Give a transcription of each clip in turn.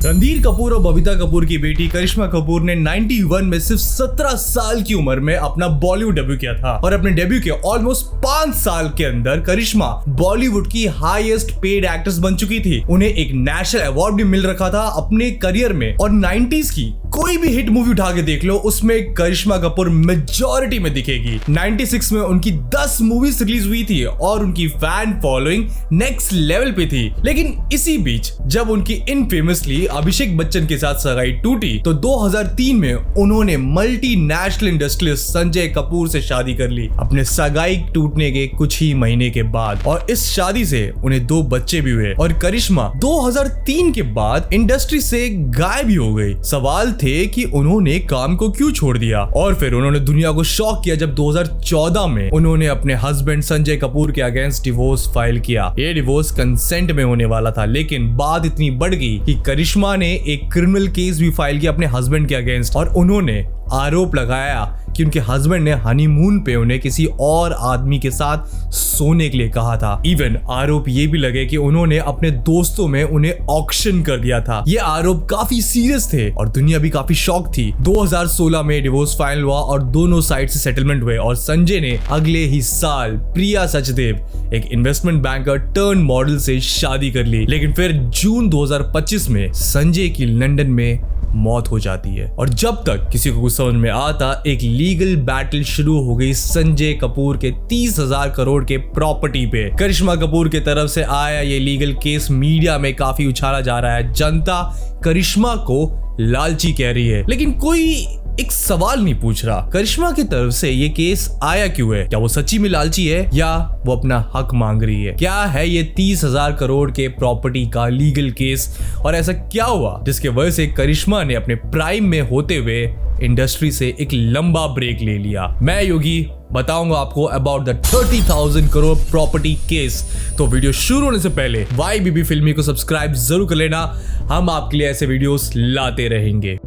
रणधीर कपूर और बबीता कपूर की बेटी करिश्मा कपूर ने 91 में सिर्फ 17 साल की उम्र में अपना बॉलीवुड डेब्यू किया था और अपने डेब्यू के ऑलमोस्ट 5 साल के अंदर करिश्मा बॉलीवुड की हाईएस्ट पेड एक्ट्रेस बन चुकी थी। उन्हें एक नेशनल अवार्ड भी मिल रखा था अपने करियर में और 90s की कोई भी हिट मूवी उठा के देख लो उसमें करिश्मा कपूर मेजॉरिटी में दिखेगी। 96 में उनकी 10 मूवीज रिलीज हुई थी और उनकी फैन फॉलोइंग नेक्स्ट लेवल पे थी। लेकिन इसी बीच जब उनकी इनफेमसली अभिषेक बच्चन के साथ सगाई टूटी तो 2003 में उन्होंने मल्टीनेशनल इंडस्ट्रियलिस्ट संजय कपूर से शादी कर ली अपने सगाई टूटने के कुछ ही महीने के बाद और इस शादी से उन्हें 2 बच्चे भी हुए और करिश्मा 2003 के बाद इंडस्ट्री से गायब ही हो गई। सवाल थे कि उन्होंने काम को क्यों छोड़ दिया और फिर उन्होंने दुनिया को शॉक किया जब 2014 में उन्होंने अपने हस्बैंड संजय कपूर के अगेंस्ट डिवोर्स फाइल किया। ये डिवोर्स कंसेंट में होने वाला था लेकिन बात इतनी बढ़ गई कि करिश्मा ने एक क्रिमिनल केस भी फाइल किया अपने हस्बैंड के अगेंस्ट और उन्होंने आरोप लगाया कि उनके हस्बैंड ने हनीमून पे उन्हें किसी और आदमी के साथ सोने के लिए कहा था। इवन आरोप ये भी लगे कि उन्होंने अपने दोस्तों में उन्हें ऑक्शन कर दिया था। ये आरोप काफी सीरियस थे और दुनिया भी काफी शॉक थी। 2016 में डिवोर्स फाइनल हुआ और दोनों साइड से सेटलमेंट हुए और संजय ने अगले ही साल प्रिया सचदेव एक इन्वेस्टमेंट बैंकर टर्न मॉडल से शादी कर ली। लेकिन फिर जून 2025 में संजय की लंदन में मौत हो जाती है और जब तक किसी को कुछ समझ में आता एक लीगल बैटल शुरू हो गई संजय कपूर के 30,000 करोड़ के प्रॉपर्टी पे। करिश्मा कपूर के तरफ से आया ये लीगल केस मीडिया में काफी उछाला जा रहा है। जनता करिश्मा को लालची कह रही है लेकिन कोई एक सवाल नहीं पूछ रहा करिश्मा की तरफ से ये केस आया क्यों है। क्या वो सच्ची में लालची है या वो अपना हक मांग रही है। क्या है ये 30,000 करोड़ के प्रॉपर्टी का लीगल केस और ऐसा क्या हुआ जिसके वजह से करिश्मा ने अपने प्राइम में होते हुए इंडस्ट्री से एक लंबा ब्रेक ले लिया। मैं योगी बताऊंगा आपको about the 30,000 crore property case. तो वीडियो शुरू होने से पहले YBB फिल्मी को सब्सक्राइब जरूर कर लेना। हम आपके लिए ऐसे वीडियोस लाते रहेंगे।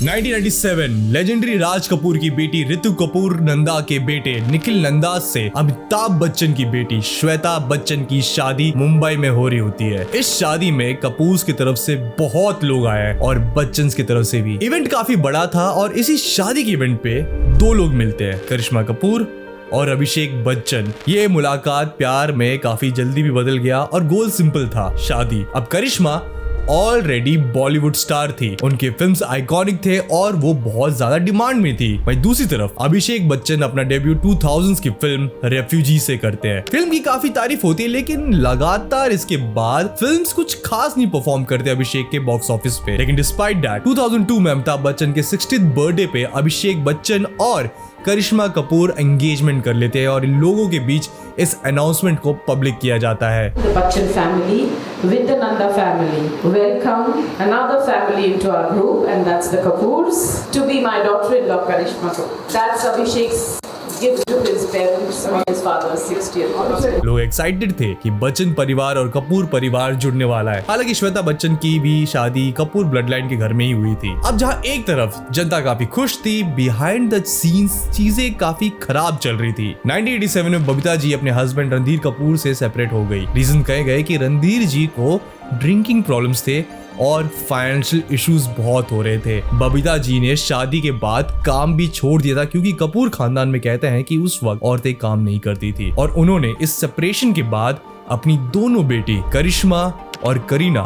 1997 लेजेंडरी राज कपूर की बेटी रितु कपूर नंदा के बेटे निखिल नंदा से अमिताभ बच्चन की बेटी श्वेता बच्चन की शादी मुंबई में हो रही होती है। इस शादी में कपूर की तरफ से बहुत लोग आए और बच्चन की तरफ से भी। इवेंट काफी बड़ा था और इसी शादी के इवेंट पे 2 लोग मिलते हैं, करिश्मा कपूर और अभिषेक बच्चन। ये मुलाकात प्यार में काफी जल्दी भी बदल गया और गोल सिंपल था, शादी। अब करिश्मा ऑलरेडी बॉलीवुड स्टार थी, उनके फिल्म्स आइकॉनिक थे और वो बहुत ज्यादा डिमांड में थी। वहीं दूसरी तरफ अभिषेक बच्चन अपना डेब्यू 2000s की फिल्म रेफ्यूजी से करते हैं। फिल्म की काफी तारीफ होती है लेकिन लगातार इसके बाद फिल्म्स कुछ खास नहीं परफॉर्म करते अभिषेक के बॉक्स ऑफिस पे। लेकिन डिस्पाइट दैट 2002 में अमिताभ बच्चन के 60th बर्थडे पे अभिषेक बच्चन और करिश्मा कपूर एंगेजमेंट कर लेते हैं और इन लोगों के बीच इस अनाउंसमेंट को पब्लिक किया जाता है। The Bachchan family with the Nanda family welcome another family into our group and that's the Kapoors to be my daughter-in-law Karishma Kapoor. That's Abhishek's gift to his parents on his father's 60th birthday. लोग excited थे कि बच्चन परिवार और कपूर परिवार जुड़ने वाला है। हालांकि श्वेता बच्चन की भी शादी कपूर ब्लड लाइन के घर में ही हुई थी। अब जहां एक तरफ जनता काफी खुश थी, बिहाइंड द सीन्स चीजें काफी खराब चल रही थी। 1987 में बबीता जी अपने हस्बैंड रणधीर कपूर से सेपरेट हो गई। रीजन कहे गए कि रणधीर जी को ड्रिंकिंग प्रॉब्लम्स थे और फाइनेंशियल इश्यूज बहुत हो रहे थे। बबीता जी ने शादी के बाद काम भी छोड़ दिया था क्योंकि कपूर खानदान में कहते हैं कि उस वक्त औरतें काम नहीं करती थी और उन्होंने इस सेपरेशन के बाद अपनी दोनों बेटी करिश्मा और करीना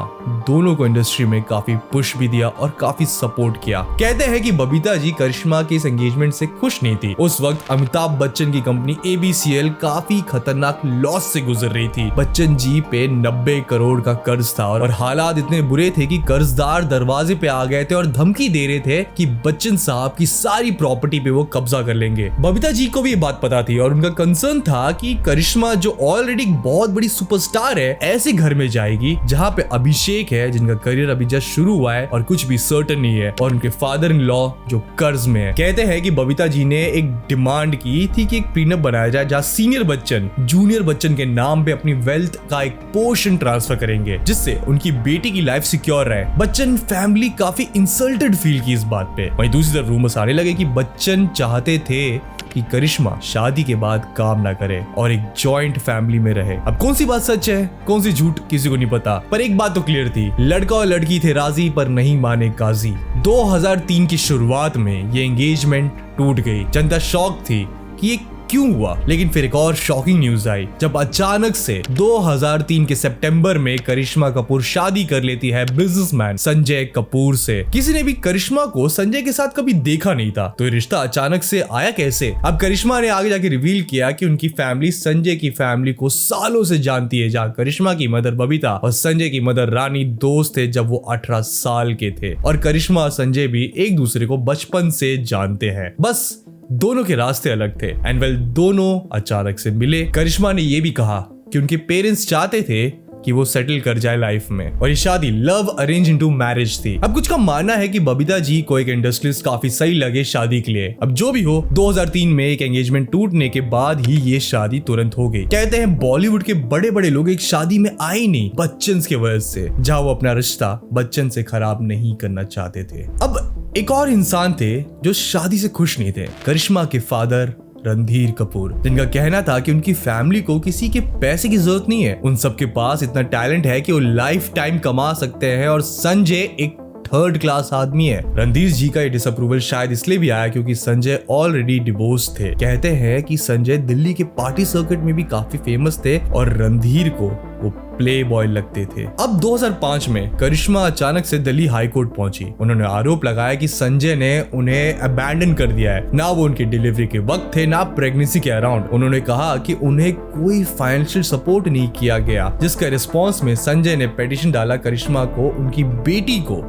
दोनों को इंडस्ट्री में काफी पुश भी दिया और काफी सपोर्ट किया। कहते हैं कि बबीता जी करिश्मा के इस एंगेजमेंट से खुश नहीं थी। उस वक्त अमिताभ बच्चन की कंपनी ABCL काफी खतरनाक लॉस से गुजर रही थी। बच्चन जी पे 90 करोड़ का कर्ज था और हालात इतने बुरे थे कि कर्जदार दरवाजे पे आ गए थे और धमकी दे रहे थे कि बच्चन साहब की सारी प्रॉपर्टी पे वो कब्जा कर लेंगे। बबीता जी को भी ये बात पता थी और उनका कंसर्न था कि करिश्मा जो ऑलरेडी बहुत बड़ी सुपरस्टार है ऐसे घर में जाएगी जहाँ पे अभिषेक है जिनका करियर अभी जस्ट शुरू हुआ है और कुछ भी सर्टेन नहीं है और उनके फादर इन लॉ जो कर्ज में है। कहते हैं कि बबीता जी ने एक डिमांड की थी कि एक प्रीनअप बनाया जाए जहाँ सीनियर बच्चन जूनियर बच्चन के नाम पे अपनी वेल्थ का एक पोर्शन ट्रांसफर करेंगे जिससे उनकी बेटी की लाइफ सिक्योर रहे। बच्चन फैमिली काफी इंसल्टेड फील की इस बात पे। वहीं दूसरी तरफ रूमर्स आने लगे कि बच्चन चाहते थे कि करिश्मा शादी के बाद काम ना करे और एक जॉइंट फैमिली में रहे। अब कौन सी बात सच है कौन सी झूठ किसी को नहीं पता, पर एक बात तो क्लियर थी, लड़का और लड़की थे राजी पर नहीं माने काजी। 2003 की शुरुआत में ये एंगेजमेंट टूट गई। जनता शॉक थी कि ये क्यों हुआ, लेकिन फिर एक और शॉकिंग न्यूज आई जब अचानक से 2003 के सितंबर में करिश्मा कपूर शादी कर लेती है बिजनेसमैन संजय कपूर से। किसी ने भी करिश्मा को संजय के साथ कभी देखा नहीं था, तो ये रिश्ता अचानक से आया कैसे? अब करिश्मा ने आगे जाके रिवील किया कि उनकी फैमिली संजय की फैमिली को सालों से जानती है, जहाँ करिश्मा की मदर बबीता और संजय की मदर रानी दोस्त थे जब वो 18 साल के थे, और करिश्मा और संजय भी एक दूसरे को बचपन से जानते हैं। बस दोनों के रास्ते अलग थे एंड वेल दोनों अचानक से मिले। करिश्मा ने यह भी कहा कि उनके पेरेंट्स चाहते थे कि वो सेटल कर जाए लाइफ में, और ये शादी लव अरेंज इनटू मैरिज थी। अब कुछ का मानना है कि बबीता जी को एक इंडस्ट्रियलिस्ट काफी सही लगे शादी के लिए। अब जो भी हो, 2003 में एक एंगेजमेंट टूटने के बाद ही ये शादी तुरंत हो गई। कहते हैं बॉलीवुड के बड़े बड़े लोग एक शादी में आए नहीं बच्चन की वजह से, जहां वो अपना रिश्ता बच्चन से खराब नहीं करना चाहते थे। अब एक और इंसान थे जो शादी से खुश नहीं थे, करिश्मा के फादर रणधीर कपूर, जिनका कहना था कि उनकी फैमिली को किसी के पैसे की जरूरत नहीं है, उन सबके पास इतना टैलेंट है कि वो लाइफ टाइम कमा सकते हैं, और संजय एक थर्ड क्लास आदमी है। रणधीर जी का ये डिसअप्रूवल शायद इसलिए भी आया क्योंकि संजय ऑलरेडी डिवोर्स थे। कहते हैं कि संजय दिल्ली के पार्टी सर्किट में भी काफी फेमस थे और रणधीर को वो प्ले बॉय लगते थे। अब 2005 में करिश्मा अचानक से दिल्ली हाई कोर्ट पहुंची। उन्होंने आरोप लगाया कि संजय ने उन्हें अबैंडन कर दिया है, ना वो उनकी डिलीवरी के वक्त थे ना प्रेगनेंसी के अराउंड। उन्होंने कहा कि उन्हें कोई फाइनेंशियल सपोर्ट नहीं किया गया, जिसका रिस्पॉन्स में संजय ने पिटीशन डाला करिश्मा को उनकी बेटी को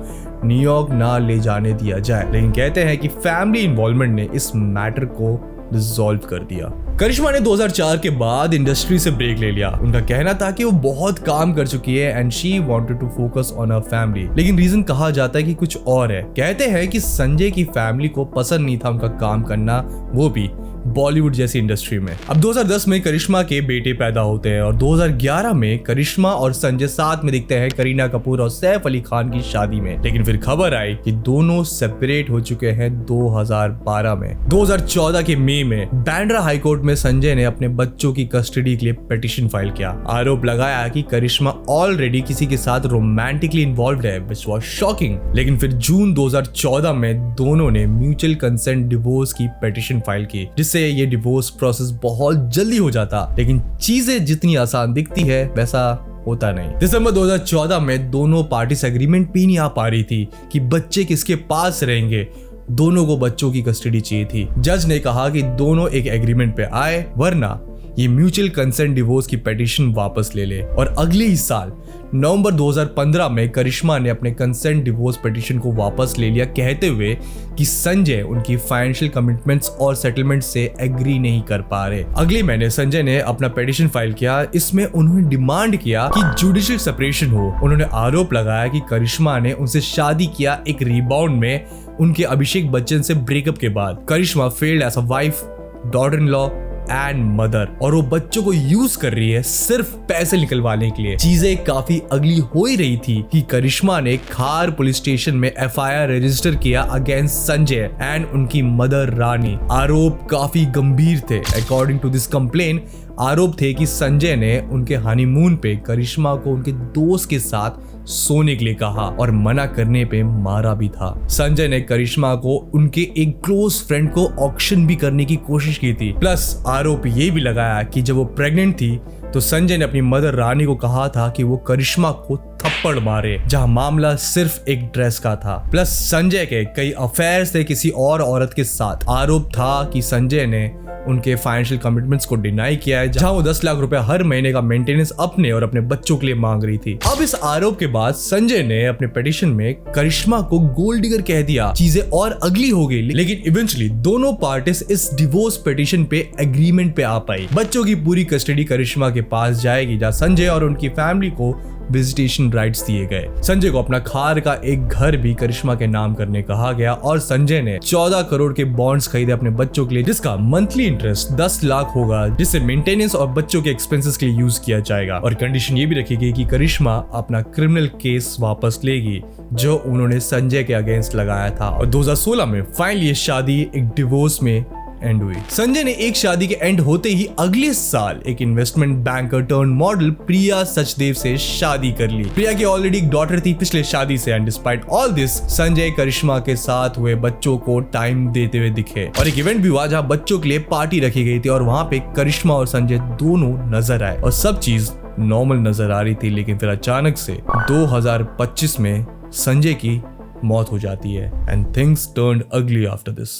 न्यूयॉर्क ना ले जाने दिया जाए, लेकिन कहते हैं कि फैमिली इन्वॉल्वमेंट ने इस मैटर को डिसॉल्व कर दिया। करिश्मा ने 2004 के बाद इंडस्ट्री से ब्रेक ले लिया। उनका कहना था कि वो बहुत काम कर चुकी है and she wanted to focus on her family, लेकिन रीजन कहा जाता है कि कुछ और है। कहते हैं कि संजय की फैमिली को पसंद नहीं था उनका काम करना, वो भी बॉलीवुड जैसी इंडस्ट्री में। अब 2010 में करिश्मा के बेटे पैदा होते हैं और 2011 में करिश्मा और संजय साथ में दिखते हैं करीना कपूर और सैफ अली खान की शादी में, लेकिन फिर खबर आई कि दोनों सेपरेट हो चुके हैं 2012 में। 2014 के मई में बांद्रा हाई कोर्ट में संजय ने अपने बच्चों की कस्टडी के लिए पिटीशन फाइल किया। आरोप लगाया कि करिश्मा ऑलरेडी किसी के साथ रोमांटिकली इन्वॉल्व है, व्हिच वाज शॉकिंग। लेकिन फिर जून 2014 में दोनों ने म्यूचुअल कंसेंट डिवोर्स की पिटीशन फाइल की, जिससे ये डिवोर्स प्रोसेस बहुत जल्दी हो जाता, लेकिन चीजें जितनी आसान दिखती है वैसा होता नहीं। दिसंबर 2014 में दोनों पार्टीज एग्रीमेंट भी नहीं आ पा रही थी कि बच्चे किसके पास रहेंगे। दोनों को बच्चों की कस्टडी चाहिए थी। जज ने कहा कि दोनों एक एग्रीमेंट पे आए, वरना ये म्यूचुअल कंसेंट डिवोर्स की पिटीशन वापस ले ले। और अगले ही साल नवंबर 2015 में करिश्मा ने अपने कंसेंट डिवोर्स पिटीशन को वापस ले लिया, कहते हुए कि संजय उनकी फाइनेंशियल कमिटमेंट्स और सेटलमेंट से एग्री नहीं कर पा रहे। अगले महीने संजय ने अपना पिटीशन फाइल किया। इसमें उन्होंने डिमांड किया कि जुडिशियल सेपरेशन हो। उन्होंने आरोप लगाया कि करिश्मा ने उनसे शादी किया एक रिबाउंड में उनके अभिषेक बच्चन से ब्रेकअप के बाद। Karisma failed as a wife, daughter in law and mother, और वो बच्चों को यूज कर रही है सिर्फ पैसे निकलवाने के लिए। चीजें काफी अगली हो ही रही थी कि करिश्मा ने खार पुलिस स्टेशन में एफआईआर रजिस्टर किया अगेंस्ट संजय एंड उनकी मदर रानी। आरोप काफी गंभीर थे। अकॉर्डिंग टू दिस कंप्लेन, आरोप थे कि संजय ने उनके हनीमून पे करिश्मा को उनके दोस्त के साथ सोने के लिए कहा और मना करने पे मारा भी था। संजय ने करिश्मा को उनके एक क्लोज फ्रेंड को ऑक्शन भी करने की कोशिश की थी। प्लस आरोप ये भी लगाया कि जब वो प्रेग्नेंट थी तो संजय ने अपनी मदर रानी को कहा था कि वो करिश्मा को थप्पड़ मारे, जहां मामला सिर्फ एक ड्रेस का था। प्लस संजय के कई अफेयर्स थे किसी और औरत के साथ। आरोप था कि संजय ने उनके फाइनेंशियल कमिटमेंट्स को डिनाई किया है, जहां वो 10 लाख रुपए हर महीने का मेंटेनेंस अपने और अपने बच्चों के लिए मांग रही थी। अब इस आरोप के बाद संजय ने अपने पिटीशन में करिश्मा को गोल्ड डिगर कह दिया। चीजें और अगली हो गई, लेकिन इवेंचुअली दोनों पार्टीज इस डिवोर्स पिटीशन पे एग्रीमेंट पे आ पाई। बच्चों की पूरी कस्टडी करिश्मा के पास जाएगी, जहां संजय और उनकी फैमिली को विजिटेशन राइट्स दिए गए। संजय को अपना खार का एक घर भी करिश्मा के नाम करने कहा गया और संजय ने 14 करोड़ के बॉन्ड्स खरीदे अपने बच्चों के लिए, जिसका मंथली इंटरेस्ट 10 लाख होगा, जिसे मेंटेनेंस और बच्चों के एक्सपेंसेस के लिए यूज किया जाएगा। और कंडीशन ये भी रखी गई कि करिश्मा अपना क्रिमिनल केस वापस लेगी जो उन्होंने संजय के अगेंस्ट लगाया था। और 2016 में फाइनली ये शादी एक डिवोर्स में एंड हुई। संजय ने एक शादी के एंड होते ही अगले साल एक इन्वेस्टमेंट बैंकर टर्न मॉडल प्रिया सचदेव से शादी कर ली। प्रिया की ऑलरेडी एक डॉटर थी पिछले शादी से and despite all this Sanjay Karisma के साथ हुए बच्चों को टाइम देते हुए दिखे और एक इवेंट भी हुआ जहां बच्चों के लिए पार्टी रखी गई थी और वहां पे करिश्मा और संजय दोनों नजर आए और सब चीज नॉर्मल नजर आ रही थी। लेकिन फिर अचानक से 2025 में संजय की मौत हो जाती है एंड थिंग्स टर्न्ड अगली आफ्टर दिस।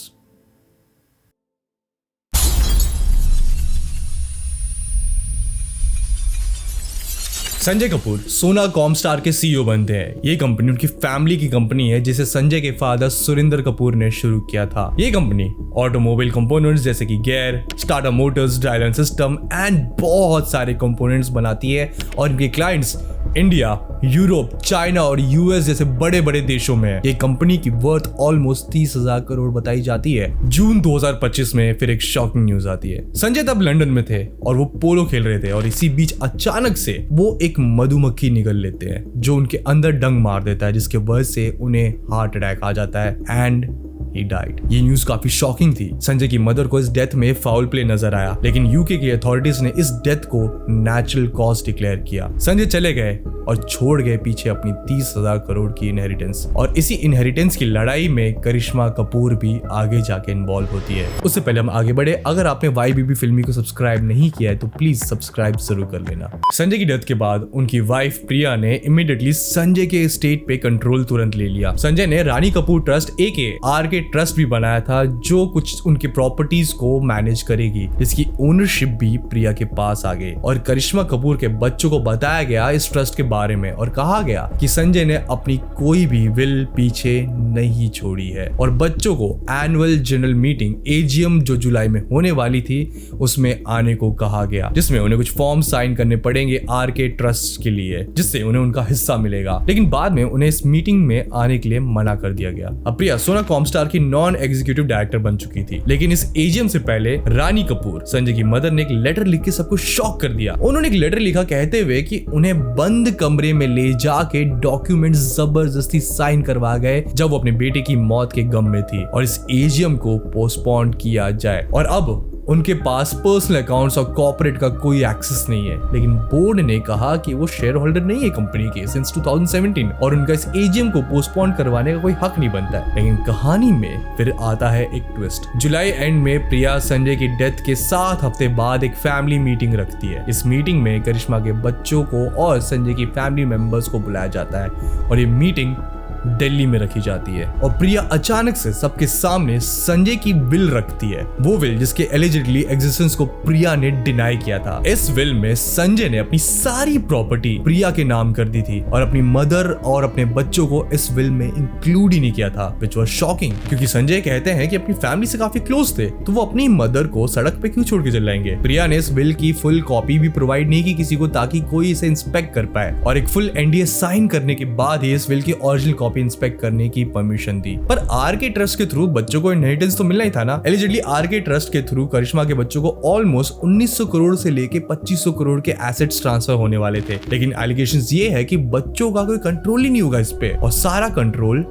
संजय कपूर सोना कॉमस्टार के सीईओ बनते हैं। ये कंपनी उनकी फैमिली की कंपनी है जिसे संजय के फादर सुरिंदर कपूर ने शुरू किया था। ये कंपनी ऑटोमोबाइल कंपोनेंट्स जैसे कि gear, Tata Motors, drive system and बहुत सारे कंपोनेंट्स बनाती है और इनके क्लाइंट्स इंडिया, यूरोप, चाइना और यूएस जैसे बड़े बड़े देशों में है। ये कंपनी की वर्थ ऑलमोस्ट 30,000 करोड़ बताई जाती है। जून 2025 में फिर एक शॉकिंग न्यूज आती है। संजय तब लंदन में थे और वो पोलो खेल रहे थे और इसी बीच अचानक से वो एक मधुमक्खी निगल लेते हैं जो उनके अंदर डंक मार देता है, जिसके वजह से उन्हें हार्ट अटैक आ जाता है एंड he died। ये न्यूज काफी शॉकिंग थी। संजय की मदर को इस डेथ में फाउल प्ले नजर आया, लेकिन यूके की अथॉरिटीज ने इस डेथ को नेचुरल कॉज डिक्लेयर किया। संजय चले गए और छोड़ गए पीछे अपनी 30,000 करोड़ की इनहेरिटेंस और इसी इनहेरिटेंस की लड़ाई में करिश्मा कपूर भी आगे जाके इन्वॉल्व होती है। उससे पहले हम आगे बढ़े, अगर आपने YBB फिल्मी को सब्सक्राइब नहीं किया है तो प्लीज सब्सक्राइब जरूर कर लेना। संजय की डेथ के बाद उनकी वाइफ प्रिया ने इमीडिएटली संजय के एस्टेट पे कंट्रोल तुरंत ले लिया। संजय ने Rani Kapoor trust AK RK trust भी बनाया था जो कुछ उनके प्रॉपर्टीज को मैनेज करेगी, जिसकी ओनरशिप भी प्रिया के पास आ गई और करिश्मा कपूर के बच्चों को बताया गया इस ट्रस्ट के बारे में और कहा गया कि संजय ने अपनी कोई भी विल पीछे नहीं छोड़ी है और बच्चों को एनुअल जनरल मीटिंग AGM जो जुलाई में होने वाली थी उसमें आने को कहा गया, जिसमें उन्हें कुछ फॉर्म साइन करने पड़ेंगे RK ट्रस्ट के लिए जिससे उन्हें उनका हिस्सा मिलेगा। लेकिन बाद में उन्हें इस मीटिंग में आने के लिए मना कर दिया गया। अब प्रिया सोना कॉमस्टार की नॉन एग्जीक्यूटिव डायरेक्टर बन चुकी थी, लेकिन इस AGM से पहले रानी कपूर संजय की मदर ने एक लेटर लिख के सबको शॉक कर दिया। उन्होंने एक लेटर लिखा कहते हुए कि उन्हें बंद कमरे में ले जाके डॉक्यूमेंट्स जबरदस्ती साइन करवा गए जब वो अपने बेटे की मौत के गम में थी और इस AGM को पोस्टपोन किया जाए और अब उनके पास पर्सनल अकाउंट्स और कॉर्पोरेट का कोई एक्सेस नहीं है। लेकिन बोर्ड ने कहा कि वो शेयर होल्डर नहीं है कंपनी के सिंस 2017 और उनका इस AGM को पोस्टपोन करवाने का कोई हक नहीं बनता है। लेकिन कहानी में फिर आता है एक ट्विस्ट। जुलाई एंड में प्रिया संजय की डेथ के 7 हफ्ते बाद एक फैमिली मीटिंग रखती है। इस मीटिंग में करिश्मा के बच्चों को और संजय की फैमिली मेंबर्स को बुलाया जाता है और ये मीटिंग दिल्ली में रखी जाती है और प्रिया अचानक से सबके सामने संजय की विल रखती है, वो विल जिसके एलिजिडली एग्जिस्टेंस को प्रिया ने डिनाई किया था। इस विल में संजय ने अपनी सारी प्रॉपर्टी प्रिया के नाम कर दी थी और अपनी मदर और अपने बच्चों को इस विल में इंक्लूड ही नहीं किया था, व्हिच वाज शॉकिंग क्योंकि संजय कहते हैं कि अपनी फैमिली से काफी क्लोज थे तो वो अपनी मदर को सड़क पे क्यों छोड़ के चल जाएंगे। प्रिया ने इस विल की फुल कॉपी भी प्रोवाइड नहीं की किसी को ताकि कोई इसे इंस्पेक्ट कर पाए और एक फुल NDA साइन करने के बाद ही इस विल की ओरिजिनल कॉपी इंस्पेक्ट करने की परमिशन दी। पर RK ट्रस्ट के थ्रू बच्चों को इनहेरिटेंस तो मिलना ही था ना। एलिजिडली RK ट्रस्ट के थ्रू करिश्मा के बच्चों को ऑलमोस्ट 1900 करोड़ से लेके 2500 करोड़ के एसेट्स ट्रांसफर होने वाले थे, लेकिन एलिगेशंस ये है कि बच्चों का कोई कंट्रोल ही नहीं होगा इस पे और सारा कंट्रोल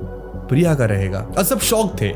प्रिया का रहेगा। और सब शॉक थे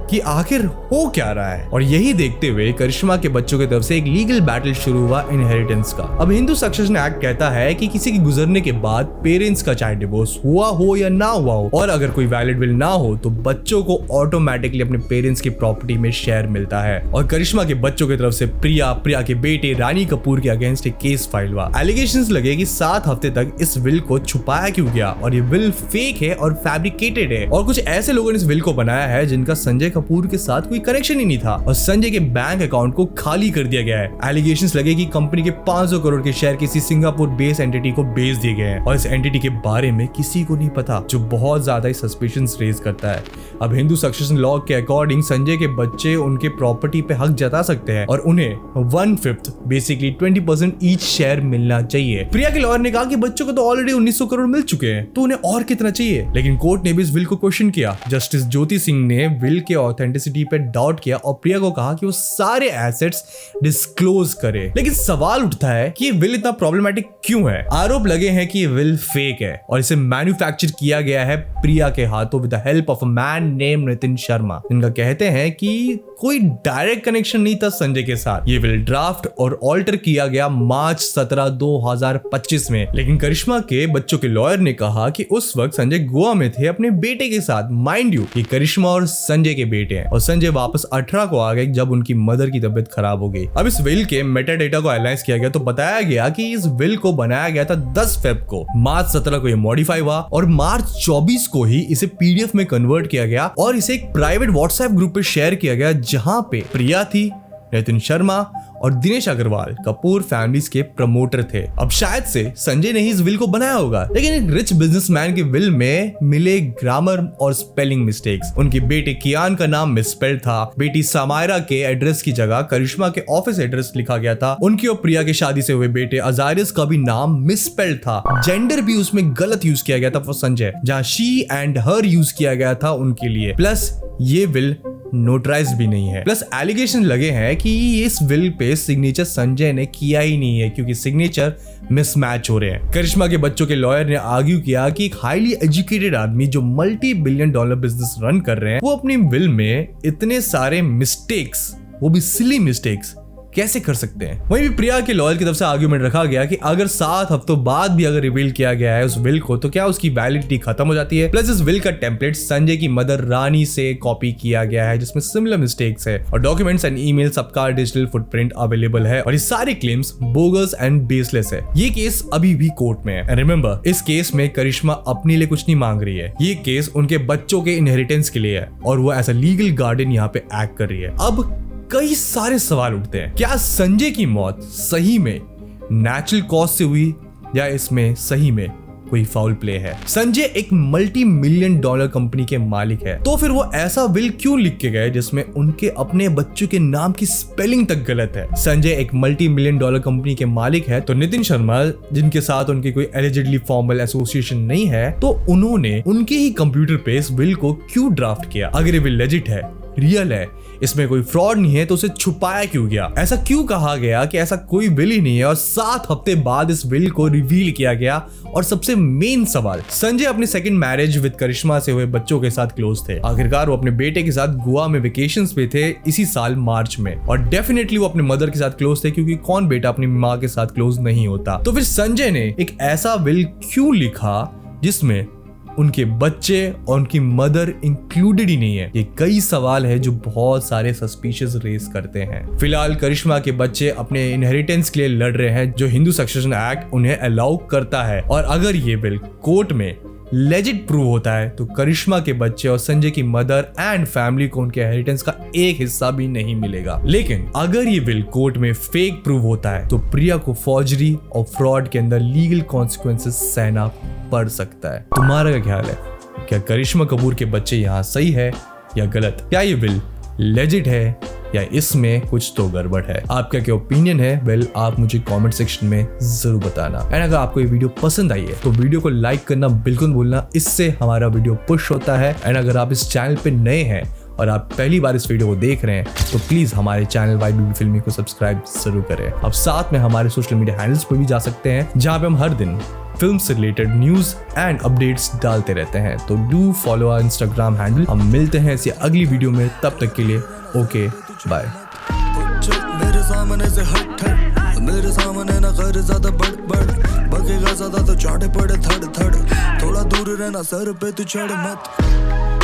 कि आखिर हो क्या रहा है और यही देखते हुए करिश्मा के बच्चों की तरफ से एक लीगल बैटल शुरू हुआ इनहेरिटेंस का। अब हिंदू सक्सेशन एक्ट कहता है कि किसी के गुजरने के बाद पेरेंट्स का चाहे डिवोर्स हुआ हो या ना हुआ हो और अगर कोई वैलिड विल ना हो तो बच्चों को ऑटोमेटिकली अपने पेरेंट्स की प्रॉपर्टी में शेयर मिलता है और करिश्मा के बच्चों की तरफ से प्रिया के बेटे रानी कपूर के अगेंस्ट एक केस फाइल हुआ। एलिगेशंस लगे कि 7 हफ्ते तक इस विल को छुपाया क्यों गया और ये विल फेक है और फैब्रिकेटेड है और कुछ ऐसे लोगों ने इस विल को बनाया है जिनका संजय कपूर के साथ कोई कनेक्शन ही नहीं था और संजय के बैंक अकाउंट को खाली कर दिया गया है। एलिगेशंस लगे कि कंपनी के 500 करोड़ के शेयर किसी सिंगापुर बेस्ड एंटिटी को बेच दिए गए हैं और इस एंटिटी के बारे में किसी को नहीं पता, जो बहुत ज्यादा सस्पिशंस रेज करता है। अब हिंदू सक्सेशन लॉ के अकॉर्डिंग संजय के बच्चे उनके प्रॉपर्टी पे हक जता सकते हैं और उन्हें 1/5 बेसिकली 20% ईच शेयर मिलना चाहिए। प्रिया के लॉयर ने कहा कि बच्चों को तो ऑलरेडी 1900 करोड़ मिल चुके हैं तो उन्हें और कितना चाहिए, लेकिन कोर्ट ने भी इस विल को क्वेश्चन किया। जस्टिस ज्योति सिंह ने विल के ऑथेंटिसिटी पे डाउट किया और प्रिया को कहा कि वो सारे एसेट्स डिस्क्लोज करे। लेकिन सवाल उठता है कि ये विल इतना प्रॉब्लमेटिक क्यों है। आरोप लगे हैं कि ये विल फेक है और इसे मैन्युफैक्चर किया गया है प्रिया के हाथों with the help of a man name Nitin Sharma, जिनका कहते हैं कि कोई डायरेक्ट कनेक्शन नहीं था संजय के साथ। ये विल ड्राफ्ट और ऑल्टर किया गया मार्च 17, 2025 में। लेकिन करिश्मा के बच्चों के लॉयर ने कहा कि उस वक्त संजय गोवा में थे अपने बेटे के साथ। माइंड यू, ये करिश्मा और संजय के बेटे हैं और संजय वापस 18 को आ गए जब उनकी मदर की तबीयत खराब हो गई। अब इस विल के मेटा डेटा को एनालाइज किया गया तो बताया गया कि इस विल को बनाया गया था 10 फेब को, मार्च 17 को ये मॉडिफाई हुआ और मार्च 24 को ही इसे पीडीएफ में कन्वर्ट किया गया और इसे एक प्राइवेट व्हाट्सएप ग्रुप पे शेयर किया गया, जहां पे प्रिया थी, नितिन शर्मा और दिनेश अग्रवाल कपूर फैमिलीज के प्रमोटर थे। अब शायद से संजय ने ही इस विल को बनाया होगा, लेकिन एक रिच बिजनेसमैन के विल में मिले ग्रामर और स्पेलिंग मिस्टेक्स। उनके बेटे कियान का नाम मिसस्पेल्ड था, बेटी समायरा के एड्रेस की जगह करिश्मा के ऑफिस एड्रेस लिखा गया था। उनकी और प्रिया के शादी से हुए बेटे अजारिस का भी नाम मिसस्पेल्ड था। जेंडर भी उसमें गलत यूज किया गया था फॉर संजय, जहां शी एंड हर यूज किया गया था उनके लिए। प्लस ये विल नोटराइज भी नहीं है। प्लस एलिगेशन लगे हैं कि इस विल पे सिग्नेचर संजय ने किया ही नहीं है क्योंकि सिग्नेचर मिसमैच हो रहे हैं। करिश्मा के बच्चों के लॉयर ने आर्ग्यू किया कि एक हाईली एजुकेटेड आदमी जो $multi-billion बिजनेस रन कर रहे हैं, वो अपनी विल में इतने सारे मिस्टेक्स, वो भी सिली मिस्टेक्स, कैसे कर सकते हैं। वहीं भी प्रिया के लॉयर की तरफ से आर्गुमेंट रखा गया कि अगर 7 हफ्तों बाद भी अगर रिवील किया गया है उस विल को तो क्या उसकी वैलिडिटी खत्म हो जाती है। प्लस इस विल का टेम्पलेट संजय की मदर रानी से कॉपी किया गया है जिसमें सिमिलर मिस्टेक्स है और डॉक्यूमेंट्स एंड ईमेल सबका डिजिटल फुटप्रिंट अवेलेबल है और ये सारे क्लेम्स बोगस एंड बेसलेस है। ये केस अभी भी कोर्ट में है। एंड रिमेंबर, इस केस में करिश्मा अपने लिए कुछ नहीं मांग रही है, ये केस उनके बच्चों के इनहेरिटेंस के लिए है और वो एज अ लीगल गार्डियन यहाँ पे एक्ट कर रही है। अब कई सारे सवाल उठते हैं, क्या संजय की मौत सही में नेचुरल कॉज से हुई या इसमें सही में कोई फाउल प्ले है। संजय एक $multi-million कंपनी के मालिक है, तो फिर वो ऐसा विल क्यों लिख के गए जिसमें उनके अपने बच्चों के नाम की स्पेलिंग तक गलत है। संजय एक $multi-million कंपनी के मालिक है तो नितिन शर्मा, जिनके साथ उनकी कोई एलिजिडली फॉर्मल एसोसिएशन नहीं है, तो उन्होंने उनके ही कंप्यूटर पे इस विल को क्यों ड्राफ्ट किया। अगर ये विल लेजिट है, रियल है, इसमें कोई फ्रॉड नहीं है, तो उसे छुपाया क्यों गया। ऐसा क्यों कहा गया कि ऐसा कोई विल ही नहीं है और 7 हफ्ते बाद इस विल को रिवील किया गया। और सबसे मेन सवाल, संजय अपनी सेकंड मैरिज विद करिश्मा से हुए बच्चों के साथ क्लोज थे। आखिरकार वो अपने बेटे के साथ गोवा में वेकेशंस पे थे इसी साल मार्च में और डेफिनेटली वो अपने मदर के साथ क्लोज थे क्योंकि कौन बेटा अपनी माँ के साथ क्लोज नहीं होता। तो फिर संजय ने एक ऐसा विल क्यों लिखा जिसमें उनके बच्चे और उनकी मदर इंक्लूडेड ही नहीं है। ये कई सवाल है जो बहुत सारे सस्पिशियस रेस करते हैं। फिलहाल करिश्मा के बच्चे अपने इनहेरिटेंस के लिए लड़ रहे हैं जो हिंदू सक्सेशन एक्ट उन्हें अलाउ करता है और अगर ये बिल कोर्ट में लेजिट प्रूव होता है तो करिश्मा के बच्चे और संजय की मदर एंड फैमिली को उनके इनहेरिटेंस का एक हिस्सा भी नहीं मिलेगा। लेकिन अगर ये बिल कोर्ट में फेक प्रूव होता है तो प्रिया को फॉर्जरी और फ्रॉड के अंदर लीगल कॉन्सिक्वेंसेस सहना पड़ सकता है। तुम्हारा क्या ख्याल है, क्या करिश्मा कपूर के बच्चे यहाँ सही है या गलत? क्या ये बिल लेजिट है या इसमें कुछ तो गड़बड़ है? आपका क्या ओपिनियन है? वेल, आप मुझे कमेंट सेक्शन में जरूर बताना। एंड अगर आपको ये वीडियो पसंद आई है तो वीडियो को लाइक करना बिल्कुल भूलना, इससे हमारा वीडियो पुश होता है। एंड अगर आप इस चैनल पे नए हैं और आप पहली बार इस वीडियो को देख रहे हैं तो प्लीज हमारे चैनल YBB फिल्मी को सब्सक्राइब जरूर करें। अब साथ में हमारे सोशल मीडिया हैंडल्स पर भी जा सकते हैं जहां पे हम हर दिन फिल्म से रिलेटेड न्यूज एंड अपडेट्स डालते रहते हैं। तो do follow our Instagram handle. हम मिलते हैं इसी अगली वीडियो में, तब तक के लिए ओके बाय। मेरे सामने से हट हट, मेरे सामने ना कर ज्यादा बड़ बगेगा ज्यादा तो चाटे पड़े थड़ थड़, थोड़ा दूर रहना सर पे तू चढ़ मत।